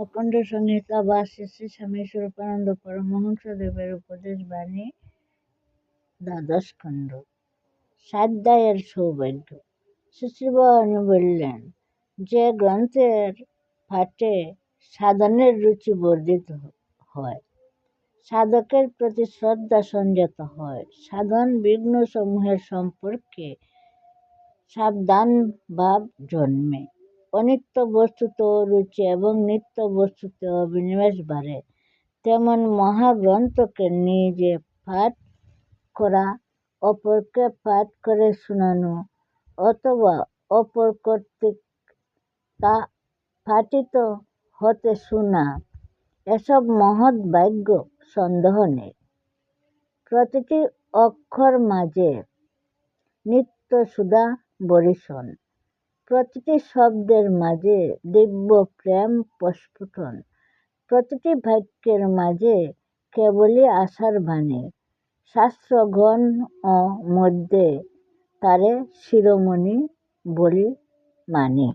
অখণ্ড সংহিতা বা শ্রী শ্রী স্বামী স্বরূপানন্দ পরমহংসদেবের উপদেশ বাণী, দ্বাদশ খণ্ড। স্বাধ্যায়ের সৌভাগ্য। শ্রী শ্রী ভবানী বললেন, যে গ্রন্থের পাঠে সাধনের রুচি বর্ধিত হয়, সাধকের প্রতি শ্রদ্ধা সঞ্জাত হয়, সাধন বিঘ্ন সমূহের সম্পর্কে সাবধান ভাব জন্মে, অনিত্য বস্তুতে রুচি এবং নিত্য বস্তুতে অভিনিবেশ বাড়ে, তেমন মহাগ্রন্থকে নিজে পাঠ করা, অপরকে পাঠ করে শোনানো অথবা অপর কর্তৃক তা পাঠিত হতে শোনা, এসব মহৎ ভাগ্য, সন্দেহ নেই। প্রতিটি অক্ষর মাঝে নিত্য সুধা বরিশন, প্রতিটি শব্দের মাঝে দিব্য প্রেম প্রস্ফুটন, প্রতিটি বাক্যের মাঝে কেবলই আশার বাণী। শাস্ত্রগণ ও মধ্যে তারে শিরোমণি বলি মানি।